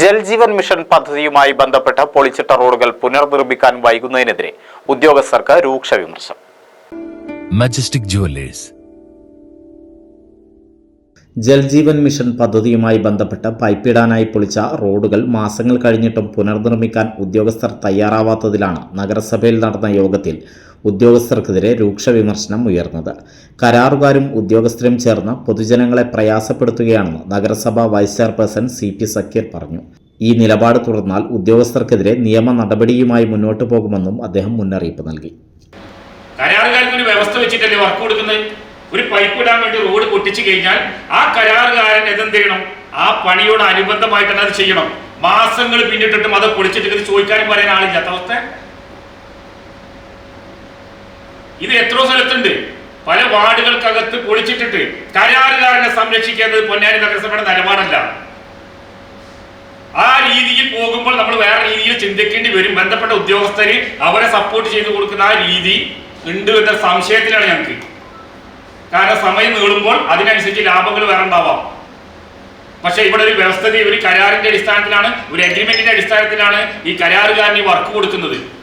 Jal Jeevan mission പദ്ധതിയുമായി ബന്ധപ്പെട്ട പൊളിച്ചിട്ട റോഡുകൾ പുനർനിർമ്മിക്കാൻ വൈകുന്നതിനെതിരെ ഉദ്യോഗസ്ഥർക്ക് രൂക്ഷ വിമർശനം. Majestic jewellers. ജൽജീവൻ മിഷൻ പദ്ധതിയുമായി ബന്ധപ്പെട്ട് പൈപ്പിടാനായി പൊളിച്ച റോഡുകൾ മാസങ്ങൾ കഴിഞ്ഞിട്ടും പുനർനിർമ്മിക്കാൻ ഉദ്യോഗസ്ഥർ തയ്യാറാവാത്തതിലാണ് നഗരസഭയിൽ നടന്ന യോഗത്തിൽ ഉദ്യോഗസ്ഥർക്കെതിരെ രൂക്ഷ വിമർശനം ഉയർന്നത്. കരാറുകാരും ഉദ്യോഗസ്ഥരും ചേർന്ന് പൊതുജനങ്ങളെ പ്രയാസപ്പെടുത്തുകയാണെന്ന് നഗരസഭ വൈസ് ചെയർപേഴ്സൺ CP സക്കീർ പറഞ്ഞു. ഈ നിലപാട് തുടർന്നാൽ ഉദ്യോഗസ്ഥർക്കെതിരെ നിയമ നടപടിയുമായി മുന്നോട്ടു പോകുമെന്നും അദ്ദേഹം മുന്നറിയിപ്പ് നൽകി. കരാറുകാർക്ക് ഒരു വ്യവസ്ഥ വെച്ചിട്ടല്ലേ വർക്ക് കൊടുക്കുന്നത്. ഒരു പൈപ്പ് ഇടാൻ വേണ്ടി റോഡ് പൊട്ടിച്ചു കഴിഞ്ഞാൽ ആ കരാറുകാരൻ എന്ത് ചെയ്യണം? ആ പണിയോട് അനുബന്ധമായിട്ട് തന്നെ അത് ചെയ്യണം. മാസങ്ങൾ പിന്നിട്ടിട്ടും അത് പൊളിച്ചിട്ട് ചോദിക്കാനും പറയാൻ ആളില്ലാത്ത അവസ്ഥ. ഇത് എത്രയോ സ്ഥലത്തുണ്ട്. പല വാർഡുകൾക്കകത്ത് പൊളിച്ചിട്ടിട്ട് കരാറുകാരനെ സംരക്ഷിക്കേണ്ടത് പൊന്നാനി നഗരസഭയുടെ നിലപാടല്ല. ആ രീതിയിൽ പോകുമ്പോൾ നമ്മൾ വേറെ രീതിയിൽ ചിന്തിക്കേണ്ടി വരും. ബന്ധപ്പെട്ട ഉദ്യോഗസ്ഥര് അവരെ സപ്പോർട്ട് ചെയ്ത് കൊടുക്കുന്ന ആ രീതി ഉണ്ട് എന്ന സംശയത്തിലാണ് ഞങ്ങൾക്ക്. കാരണം സമയം നീളുമ്പോൾ അതിനനുസരിച്ച് ലാഭങ്ങൾ വേറെ ഉണ്ടാവാം. പക്ഷെ ഇവിടെ ഒരു വ്യവസ്ഥിതി, ഒരു കരാറിന്റെ അടിസ്ഥാനത്തിലാണ്, ഒരു അഗ്രിമെന്റിന്റെ അടിസ്ഥാനത്തിലാണ് ഈ കരാറുകാരന് വർക്ക് കൊടുക്കുന്നത്.